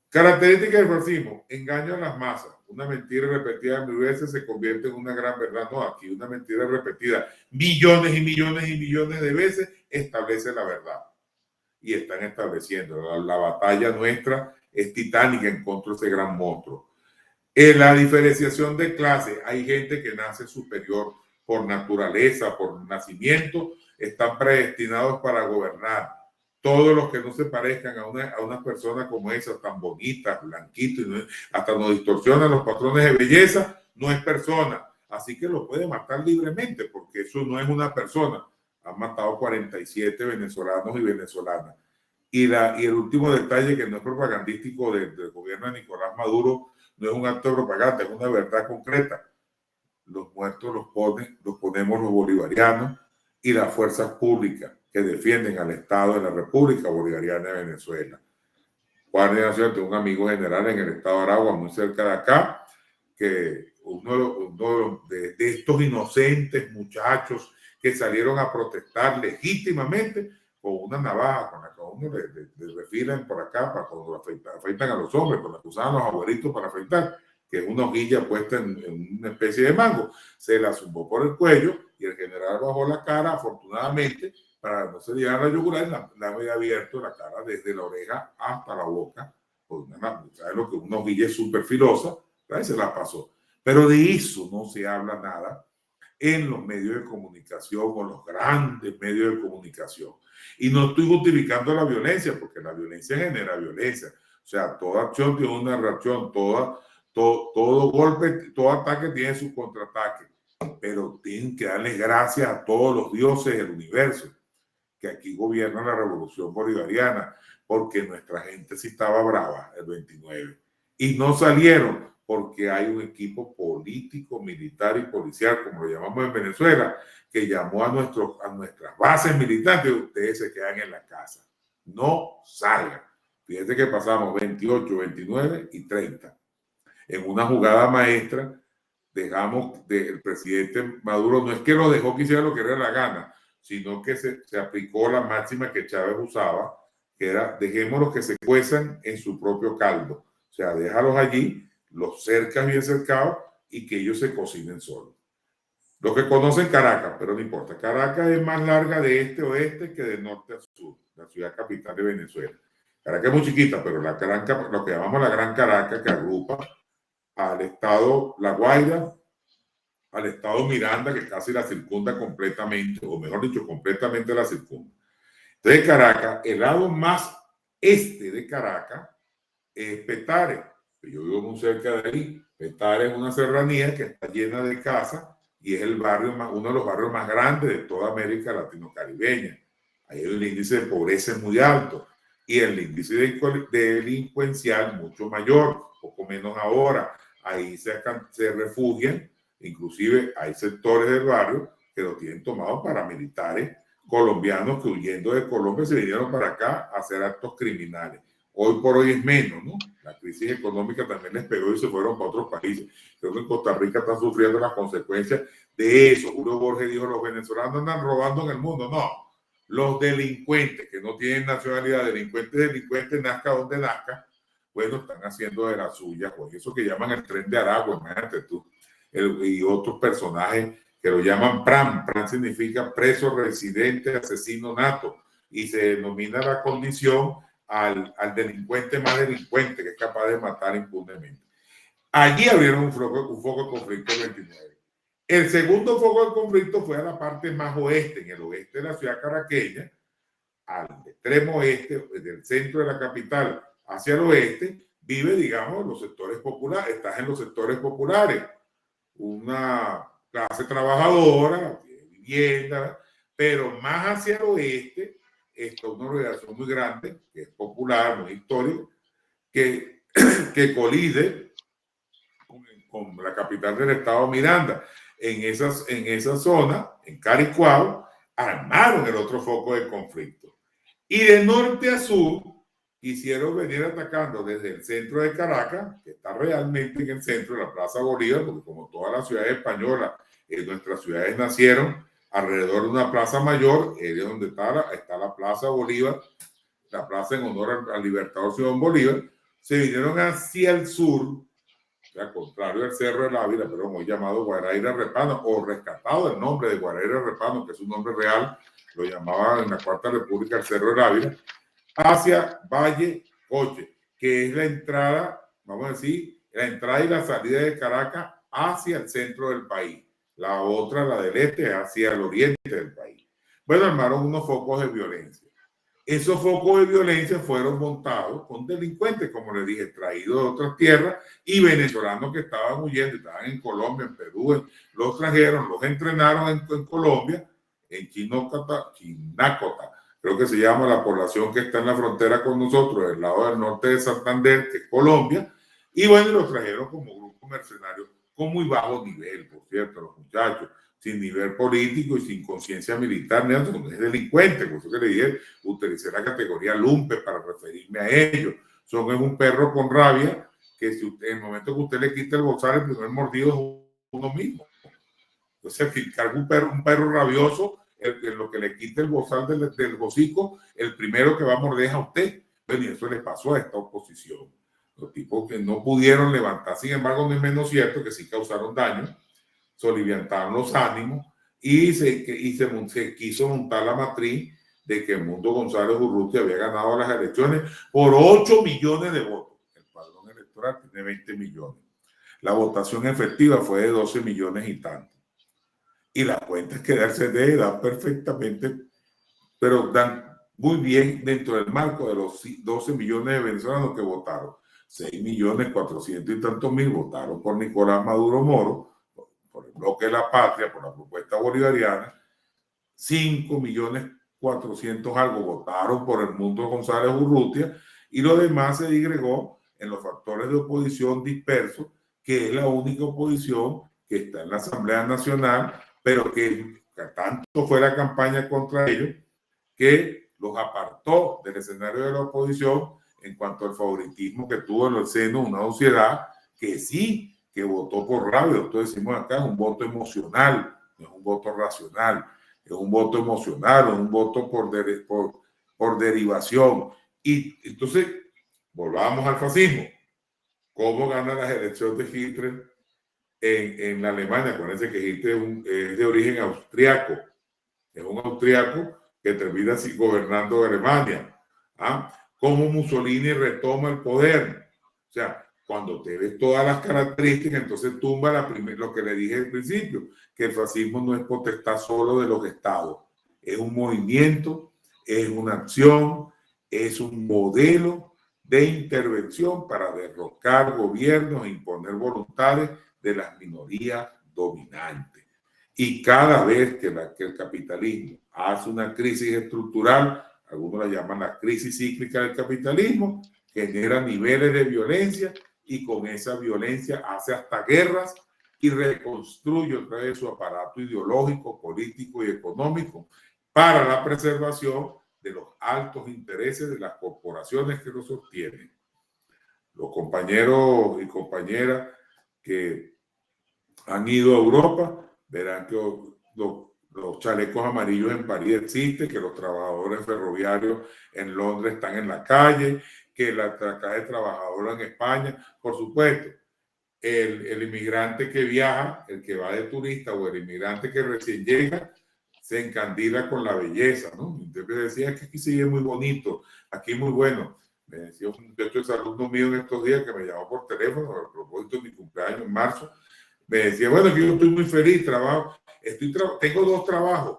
S3: característica del fascismo: engaño a las masas. Una mentira repetida mil veces se convierte en una gran verdad. No, aquí una mentira repetida millones y millones y millones de veces establece la verdad. Y están estableciendo. La batalla nuestra es titánica en contra de ese gran monstruo. En la diferenciación de clases, hay gente que nace superior por naturaleza, por nacimiento, están predestinados para gobernar. Todos los que no se parezcan a una persona como esa, tan bonita, blanquito, y hasta nos distorsionan los patrones de belleza, no es persona. Así que lo puede matar libremente, porque eso no es una persona. Han matado 47 venezolanos y venezolanas. Y el último detalle, que no es propagandístico del gobierno de Nicolás Maduro, no es un acto de propaganda, es una verdad concreta. Los muertos los ponemos los bolivarianos y las fuerzas públicas que defienden al Estado de la República Bolivariana de Venezuela. Guardia Nacional, tengo un amigo general en el estado de Aragua, muy cerca de acá, que uno de estos inocentes muchachos que salieron a protestar legítimamente con una navaja con la que a uno le refilan por acá para cuando afeitan a los hombres, cuando usaban los abuelitos para afeitar, que es una hojilla puesta en una especie de mango, se la zumbó por el cuello y el general bajó la cara, afortunadamente, para no se llegar a la yugular, la había abierto la cara desde la oreja hasta la boca, ¿sabes lo que una hojilla es súper filosa? Se la pasó. Pero de eso no se habla nada en los medios de comunicación o los grandes medios de comunicación. Y no estoy justificando la violencia, porque la violencia genera violencia. O sea, toda acción tiene una reacción, todo golpe, todo ataque tiene su contraataque. Pero tienen que darle gracias a todos los dioses del universo que aquí gobierna la revolución bolivariana, porque nuestra gente sí estaba brava el 29. Y no salieron porque hay un equipo político, militar y policial, como lo llamamos en Venezuela, que llamó a nuestras bases militares: ustedes se quedan en la casa, no salgan. Fíjense que pasamos 28, 29 y 30. En una jugada maestra, el presidente Maduro no es que lo dejó que hiciera lo que era la gana, sino que se aplicó la máxima que Chávez usaba, que era: dejémoslos que se cuezan en su propio caldo. O sea, déjalos allí, los cercas bien cercados, y que ellos se cocinen solos. Los que conocen Caracas, pero no importa, Caracas es más larga de este a oeste que de norte a sur, la ciudad capital de Venezuela. Caracas es muy chiquita, pero lo que llamamos la Gran Caracas, que agrupa al estado La Guaira, al estado Miranda, que casi la circunda completamente, o mejor dicho, completamente la circunda. Entonces, Caracas, el lado más este de Caracas es Petare. Yo vivo muy cerca de ahí. Petare es una serranía que está llena de casas y es uno de los barrios más grandes de toda América latino-caribeña. Ahí el índice de pobreza es muy alto y el índice delincuencial mucho mayor, poco menos ahora. Ahí se refugian, inclusive hay sectores del barrio que lo tienen tomado paramilitares colombianos que, huyendo de Colombia, se vinieron para acá a hacer actos criminales. Hoy por hoy es menos, ¿no? La crisis económica también les pegó y se fueron para otros países. Creo que en Costa Rica están sufriendo las consecuencias de eso. Julio Borges dijo: los venezolanos andan robando en el mundo. No, los delincuentes que no tienen nacionalidad, delincuentes, nazca donde nazca, bueno, están haciendo de las suyas, pues eso que llaman el tren de Aragua, imagínate tú, y otros personajes que lo llaman PRAM. PRAM significa preso residente asesino nato, y se denomina la condición al delincuente más delincuente, que es capaz de matar impunemente. Allí abrieron un foco de conflicto el 29. El segundo foco de conflicto fue a la parte más oeste, en el oeste de la ciudad caraqueña, al extremo oeste, del centro de la capital hacia el oeste, vive, digamos, los sectores populares. Estás en los sectores populares, una clase trabajadora, vivienda, pero más hacia el oeste está una organización muy grande, que es popular, muy histórica, que colide con la capital del estado Miranda. en esa zona, en Caricuao, armaron el otro foco de conflicto. Y de norte a sur, quisieron venir atacando desde el centro de Caracas, que está realmente en el centro de la Plaza Bolívar, porque como todas las ciudades españolas, nuestras ciudades nacieron alrededor de una plaza mayor, es donde está la Plaza Bolívar, la plaza en honor al libertador Simón Bolívar. Se vinieron hacia el sur, o sea, contrario al Cerro del Ávila, pero hoy llamado Guaraíra Repano, o rescatado el nombre de Guaraíra Repano, que es un nombre real, lo llamaban en la Cuarta República el Cerro del Ávila, hacia Valle Coche, que es la entrada, vamos a decir, la entrada y la salida de Caracas hacia el centro del país. La otra, la del este, hacia el oriente del país. Bueno, armaron unos focos de violencia. Esos focos de violencia fueron montados con delincuentes, como les dije, traídos de otras tierras y venezolanos que estaban huyendo, estaban en Colombia, en Perú, los trajeron, los entrenaron en Colombia, en Chinacota, creo que se llama la población que está en la frontera con nosotros, del lado del norte de Santander, que es Colombia, y bueno, los trajeron como grupo mercenario con muy bajo nivel, por cierto, los muchachos, sin nivel político y sin conciencia militar, no es delincuente, por eso que le dije, utilicé la categoría lumpe para referirme a ellos. Son un perro con rabia que si usted, en el momento que usted le quita el bozal, el primer mordido es uno mismo. Entonces, si carga un perro rabioso, lo que le quita el bozal del hocico, el primero que va a morder es a usted. Bueno, y eso le pasó a esta oposición. Los tipos que no pudieron levantar, sin embargo, no es menos cierto que sí causaron daño, soliviantaron los ánimos y se quiso montar la matriz de que Mundo González Urrutia había ganado las elecciones por 8 millones de votos. El padrón electoral tiene 20 millones. La votación efectiva fue de 12 millones y tanto. Y las cuentas que da el CNE dan perfectamente, pero dan muy bien dentro del marco de los 12 millones de venezolanos que votaron. 6 millones 400 y tantos mil votaron por Nicolás Maduro Moro, por el bloque de la patria, por la propuesta bolivariana. 5 millones 400 algo votaron por el Mundo González Urrutia, y lo demás se digregó en los factores de oposición dispersos, que es la única oposición que está en la Asamblea Nacional, pero que tanto fue la campaña contra ellos que los apartó del escenario de la oposición en cuanto al favoritismo que tuvo en el seno de una sociedad que sí, que votó por rabia. Nosotros decimos acá, es un voto emocional, no es un voto racional, es un voto emocional, es un voto por derivación. Y entonces, volvamos al fascismo. ¿Cómo gana las elecciones de Hitler en la Alemania? Acuérdense que Hitler es de origen austriaco, es un austriaco que termina así gobernando Alemania. ¿Ah? Cómo Mussolini retoma el poder. O sea, cuando te ves todas las características, entonces tumba lo que le dije al principio, que el fascismo no es potestad solo de los estados, es un movimiento, es una acción, es un modelo de intervención para derrocar gobiernos e imponer voluntades de las minorías dominantes. Y cada vez que el capitalismo hace una crisis estructural, algunos la llaman la crisis cíclica del capitalismo, genera niveles de violencia y con esa violencia hace hasta guerras y reconstruye otra vez su aparato ideológico, político y económico para la preservación de los altos intereses de las corporaciones que lo sostienen. Los compañeros y compañeras que han ido a Europa verán que los chalecos amarillos en París existen, que los trabajadores ferroviarios en Londres están en la calle, que la clase trabajadora en España, por supuesto, el inmigrante que viaja, el que va de turista o el inmigrante que recién llega, se encandila con la belleza, ¿no? Entonces me decía que aquí sí es muy bonito, aquí muy bueno. Me decía un muchacho de alumno mío en estos días que me llamó por teléfono a propósito de mi cumpleaños en marzo. Me decía, bueno, que yo estoy muy feliz, tengo 2 trabajos.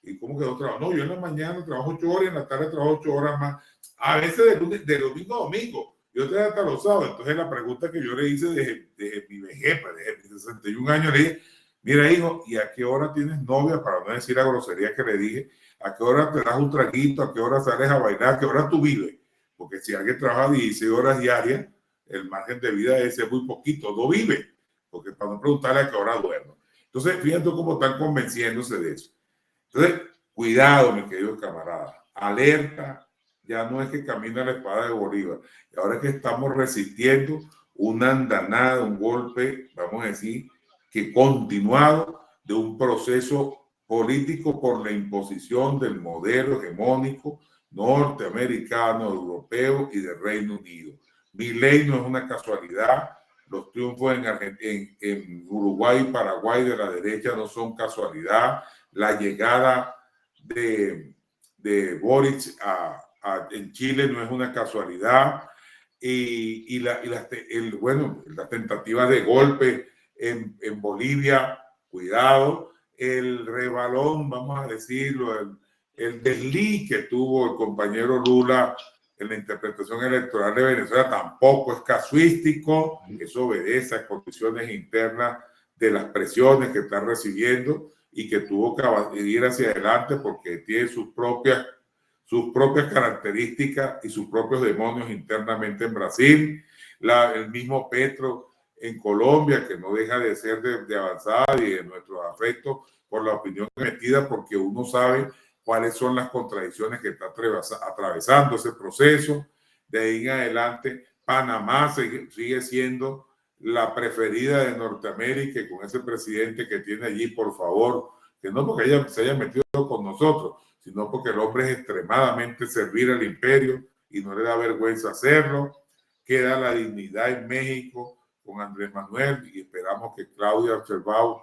S3: ¿Y cómo que 2 trabajos? No, yo en la mañana trabajo 8 horas y en la tarde trabajo 8 horas más. A veces de domingo a domingo. Yo estoy hasta los sábados. Entonces la pregunta que yo le hice desde mi vejez, desde mis 61 años, le dije, mira hijo, ¿y a qué hora tienes novia? Para no decir la grosería que le dije, ¿a qué hora te das un traguito? ¿A qué hora sales a bailar? ¿A qué hora tú vives? Porque si alguien trabaja 16 horas diarias, el margen de vida ese es muy poquito, no vive. Porque para no preguntarle a qué hora duermo. Entonces, fíjate cómo están convenciéndose de eso. Entonces, cuidado, mi querido camarada, alerta, ya no es que camina la espada de Bolívar, y ahora es que estamos resistiendo una andanada, un golpe, vamos a decir, que continuado de un proceso político por la imposición del modelo hegemónico norteamericano, europeo y del Reino Unido. Milei no es una casualidad, los triunfos en Uruguay y Paraguay de la derecha no son casualidad, la llegada de Boric en Chile no es una casualidad, y las tentativas de golpe en Bolivia, cuidado, el rebalón, vamos a decirlo, el desliz que tuvo el compañero Lula en la interpretación electoral de Venezuela tampoco es casuístico, eso obedece a condiciones internas de las presiones que está recibiendo y que tuvo que ir hacia adelante porque tiene sus propias características y sus propios demonios internamente en Brasil. El mismo Petro en Colombia, que no deja de ser de avanzada y de nuestros afectos por la opinión emitida, porque uno sabe cuáles son las contradicciones que está atravesando ese proceso. De ahí en adelante, Panamá sigue siendo la preferida de Norteamérica, y con ese presidente que tiene allí, por favor, que no porque ella se haya metido con nosotros, sino porque el hombre es extremadamente servir al imperio y no le da vergüenza hacerlo. Queda la dignidad en México con Andrés Manuel y esperamos que Claudia Sheinbaum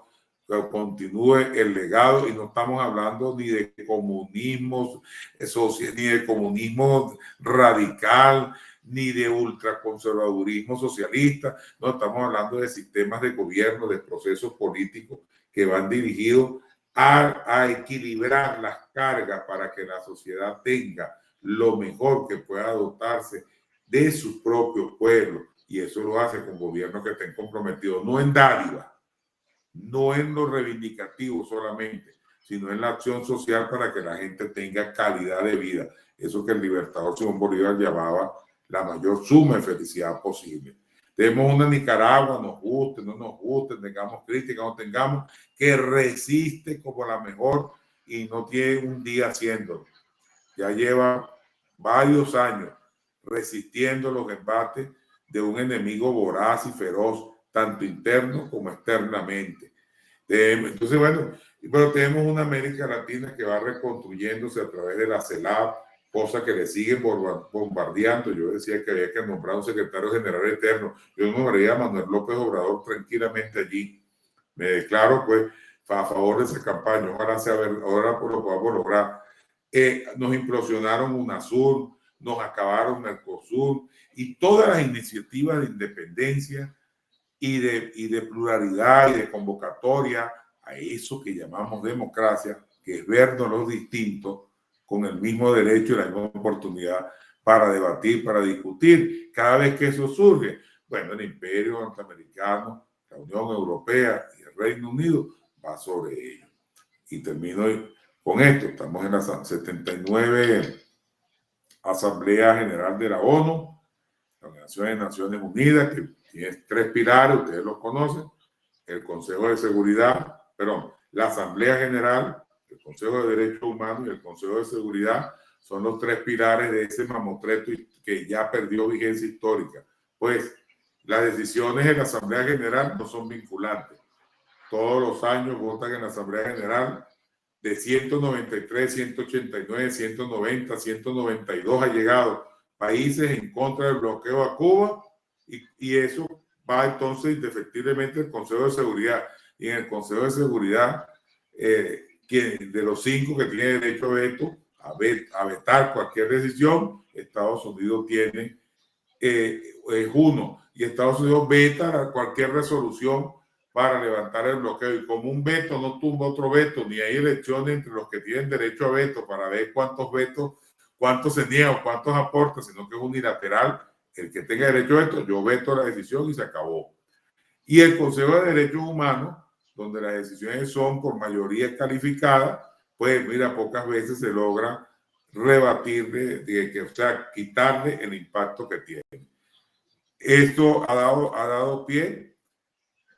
S3: continúe el legado, y no estamos hablando ni de comunismo social, ni de comunismo radical, ni de ultraconservadurismo socialista, no, estamos hablando de sistemas de gobierno, de procesos políticos que van dirigidos a equilibrar las cargas para que la sociedad tenga lo mejor que pueda dotarse de sus propios pueblos, y eso lo hace con gobiernos que estén comprometidos no en dádiva, no en lo reivindicativo solamente, sino en la acción social para que la gente tenga calidad de vida, eso que el libertador Simón Bolívar llamaba la mayor suma de felicidad posible. Tenemos una Nicaragua, nos guste, no nos guste, tengamos crítica, no tengamos, que resiste como la mejor y no tiene un día haciéndolo. Ya lleva varios años resistiendo los embates de un enemigo voraz y feroz, tanto interno como externamente. Entonces, bueno, pero tenemos una América Latina que va reconstruyéndose a través de la CELAC, cosa que le siguen bombardeando. Yo decía que había que nombrar un secretario general eterno. Yo nombraría a Manuel López Obrador tranquilamente allí. Me declaro pues a favor de esa campaña. Ojalá ahora lo podamos lograr. Nos implosionaron UNASUR, nos acabaron Mercosur y todas las iniciativas de independencia y de pluralidad y de convocatoria a eso que llamamos democracia, que es vernos los distintos con el mismo derecho y la misma oportunidad para debatir, para discutir. Cada vez que eso surge, bueno, el imperio norteamericano, la Unión Europea y el Reino Unido va sobre ello. Y termino con esto. Estamos en la 79 Asamblea General de la ONU, la Organización de Naciones Unidas, que tiene 3 pilares, ustedes los conocen: el Consejo de Seguridad, la Asamblea General, el Consejo de Derechos Humanos y el Consejo de Seguridad son los 3 pilares de ese mamotreto que ya perdió vigencia histórica. Pues las decisiones de la Asamblea General no son vinculantes. Todos los años votan en la Asamblea General de 193, 189, 190, 192 ha llegado países en contra del bloqueo a Cuba, y eso va entonces indefectiblemente al Consejo de Seguridad. Y en el Consejo de Seguridad, de los 5 que tienen derecho a veto, a vetar cualquier decisión, Estados Unidos tiene 1, y Estados Unidos veta cualquier resolución para levantar el bloqueo, y como un veto no tumba otro veto, ni hay elecciones entre los que tienen derecho a veto para ver cuántos vetos, cuántos se niegan, cuántos aportan, sino que es unilateral. El que tenga derecho a veto, yo veto la decisión y se acabó. Y el Consejo de Derechos Humanos, donde las decisiones son por mayoría calificada, pues mira, pocas veces se logra rebatirle, o sea, quitarle el impacto que tiene. Esto ha dado pie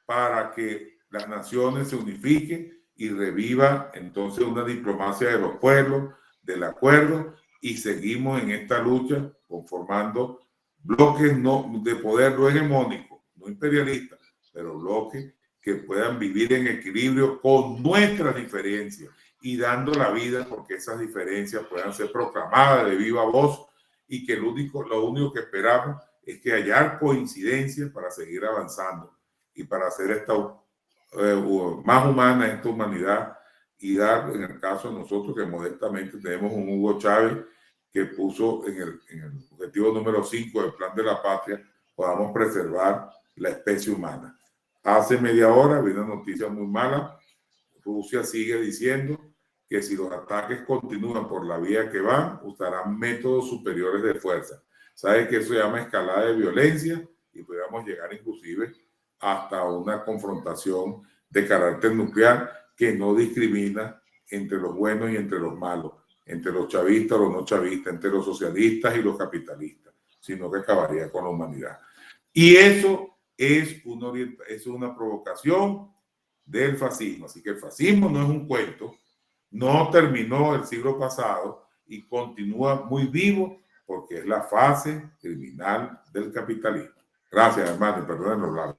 S3: para que las naciones se unifiquen y reviva entonces una diplomacia de los pueblos, del acuerdo, y seguimos en esta lucha conformando bloques de poder no hegemónicos, no imperialistas, pero bloques que puedan vivir en equilibrio con nuestras diferencias y dando la vida porque esas diferencias puedan ser proclamadas de viva voz y que lo único que esperamos es que haya coincidencias para seguir avanzando y para hacer esta más humana esta humanidad y dar, en el caso de nosotros que modestamente tenemos un Hugo Chávez que puso en el objetivo número 5 del Plan de la Patria, podamos preservar la especie humana. Hace media hora vi una noticia muy mala. Rusia sigue diciendo que si los ataques continúan por la vía que van, usarán métodos superiores de fuerza. ¿Sabe que eso se llama escalada de violencia? Y podríamos llegar inclusive hasta una confrontación de carácter nuclear que no discrimina entre los buenos y entre los malos, entre los chavistas, los no chavistas, entre los socialistas y los capitalistas, sino que acabaría con la humanidad. Y eso es una provocación del fascismo. Así que el fascismo no es un cuento, no terminó el siglo pasado y continúa muy vivo porque es la fase criminal del capitalismo. Gracias, hermano, y perdón los labios.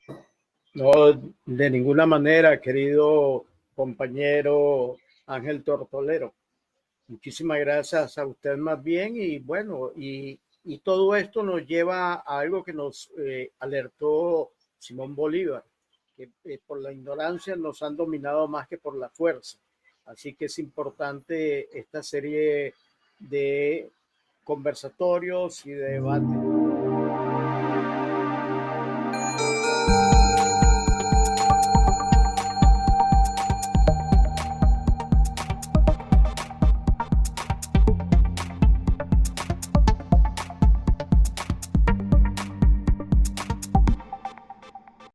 S2: No, de ninguna manera, querido compañero Ángel Tortolero. Muchísimas gracias a usted más bien y bueno, y todo esto nos lleva a algo que nos alertó Simón Bolívar, que por la ignorancia nos han dominado más que por la fuerza. Así que es importante esta serie de conversatorios y de debates.